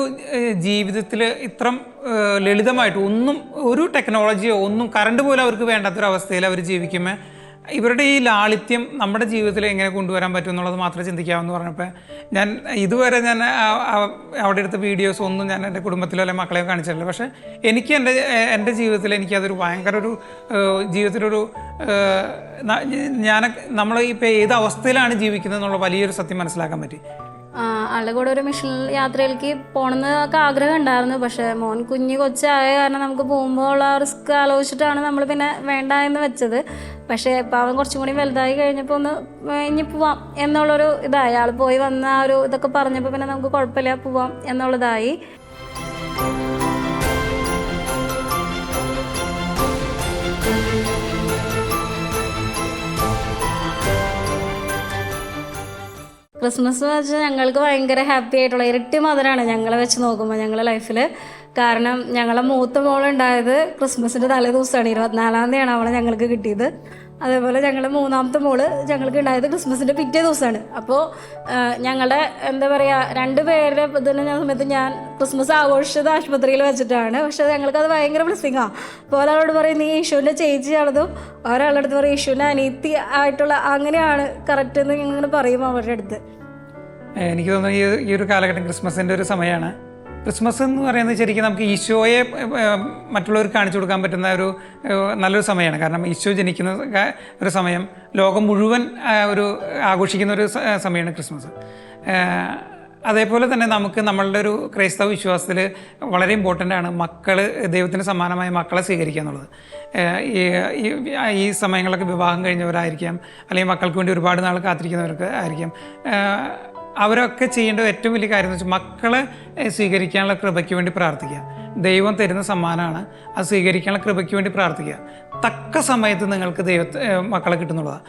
Speaker 1: ജീവിതത്തിൽ ഇത്രം ലളിതമായിട്ട് ഒന്നും, ഒരു ടെക്നോളജിയോ ഒന്നും, കറണ്ട് പോലും അവർക്ക് വേണ്ടാത്തൊരവസ്ഥയിൽ അവർ ജീവിക്കുമ്പോൾ ഇവരുടെ ഈ ലാളിത്യം നമ്മുടെ ജീവിതത്തിൽ എങ്ങനെ കൊണ്ടുവരാൻ പറ്റും എന്നുള്ളത് മാത്രമേ ചിന്തിക്കാമെന്ന് പറഞ്ഞപ്പോൾ ഞാൻ ഇതുവരെ അവിടെ എടുത്ത വീഡിയോസ് ഒന്നും ഞാൻ എൻ്റെ കുടുംബത്തിലോ അല്ലെങ്കിൽ മക്കളെയോ കാണിച്ചിട്ടില്ല. പക്ഷേ എനിക്ക് എൻ്റെ ജീവിതത്തിൽ എനിക്കതൊരു ഭയങ്കര ഒരു ജീവിതത്തിലൊരു നമ്മൾ ഇപ്പോൾ ഏത് അവസ്ഥയിലാണ് ജീവിക്കുന്നത് എന്നുള്ള വലിയൊരു സത്യം മനസ്സിലാക്കാൻ പറ്റി.
Speaker 2: ആളുടെ കൂടെ ഒരു മിഷൻ യാത്രയിലേക്ക് പോകണമെന്നൊക്കെ ആഗ്രഹം ഉണ്ടായിരുന്നു. പക്ഷേ മോൻ കൊച്ചായ കാരണം നമുക്ക് പോകുമ്പോൾ ഉള്ള റിസ്ക് ആലോചിച്ചിട്ടാണ് നമ്മൾ പിന്നെ വേണ്ട എന്ന് വെച്ചത്. പക്ഷേ ഇപ്പം അവൻ കുറച്ചും കൂടി വലുതായി കഴിഞ്ഞപ്പോൾ ഒന്ന് ഇനി പോവാം എന്നുള്ളൊരു ഇതായി. ആൾ പോയി വന്ന ആ ഒരു ഇതൊക്കെ പറഞ്ഞപ്പോൾ പിന്നെ നമുക്ക് കുഴപ്പമില്ല, പോവാം എന്നുള്ളതായി. ക്രിസ്മസ് വെച്ചാൽ ഞങ്ങൾക്ക് ഭയങ്കര ഹാപ്പി ആയിട്ടുള്ള ഇരട്ടി മധുരമാണ് ഞങ്ങളെ വെച്ച് നോക്കുമ്പോൾ ഞങ്ങളുടെ ലൈഫിൽ. കാരണം ഞങ്ങളെ മൂത്ത മോളുണ്ടായത് ക്രിസ്മസിൻ്റെ തലേ ദിവസമാണ്, 24-ാം തീയതിയാണ് അവളെ ഞങ്ങൾക്ക് കിട്ടിയത്. അതേപോലെ ഞങ്ങളുടെ മൂന്നാമത്തെ മോള് ഞങ്ങൾക്ക് ഉണ്ടായത് ക്രിസ്മസിൻ്റെ പിറ്റേ ദിവസമാണ്. അപ്പോൾ ഞങ്ങളുടെ എന്താ പറയുക, 2 പേരുടെ ഇതിന് സമയത്ത് ഞാൻ ക്രിസ്മസ് ആഘോഷിച്ചത് ആശുപത്രിയിൽ വെച്ചിട്ടാണ്. പക്ഷേ ഞങ്ങൾക്കത് ഭയങ്കര ബ്ലെസ്സിങ്ങാണ്. അപ്പോൾ ഒരാളോട് പറയും നീ യേശുവിൻ്റെ ചേച്ചിയാണതും, ഒരാളുടെ അടുത്ത് പറയും യേശുവിൻ്റെ അനിയത്തി ആയിട്ടുള്ള, അങ്ങനെയാണ് കറക്റ്റ് എന്ന് ഇങ്ങനെ പറയും അവരുടെ അടുത്ത്.
Speaker 1: എനിക്ക് തോന്നുന്നു ഈ ഒരു കാലഘട്ടം ക്രിസ്മസിൻ്റെ ഒരു സമയമാണ്. ക്രിസ്മസ് എന്ന് പറയുന്നത് ശരിക്കും നമുക്ക് ഈശോയെ മറ്റുള്ളവർക്ക് കാണിച്ചു കൊടുക്കാൻ പറ്റുന്ന ഒരു നല്ലൊരു സമയമാണ്. കാരണം ഈശോ ജനിക്കുന്ന ഒരു സമയം, ലോകം മുഴുവൻ ഒരു ആഘോഷിക്കുന്ന ഒരു സമയമാണ് ക്രിസ്മസ്. അതേപോലെ തന്നെ നമുക്ക് നമ്മളുടെ ഒരു ക്രൈസ്തവ വിശ്വാസത്തിൽ വളരെ ഇമ്പോർട്ടൻ്റ് ആണ് ദൈവത്തിന് സമാനമായ മക്കളെ സ്വീകരിക്കുക എന്നുള്ളത്. ഈ സമയങ്ങളൊക്കെ വിവാഹം കഴിഞ്ഞവരായിരിക്കാം, അല്ലെങ്കിൽ മക്കൾക്ക് വേണ്ടി ഒരുപാട് നാൾ കാത്തിരിക്കുന്നവർക്ക് ആയിരിക്കാം. അവരൊക്കെ ചെയ്യേണ്ട ഏറ്റവും വലിയ കാര്യം എന്ന് വെച്ചാൽ മക്കളെ സ്വീകരിക്കാനുള്ള കൃപയ്ക്ക് വേണ്ടി പ്രാർത്ഥിക്കുക. ദൈവം തരുന്ന സമ്മാനമാണ്, അത് സ്വീകരിക്കാനുള്ള കൃപയ്ക്ക് വേണ്ടി പ്രാർത്ഥിക്കുക. തക്ക സമയത്ത് നിങ്ങൾക്ക് മക്കളെ കിട്ടുന്നുള്ളതാണ്.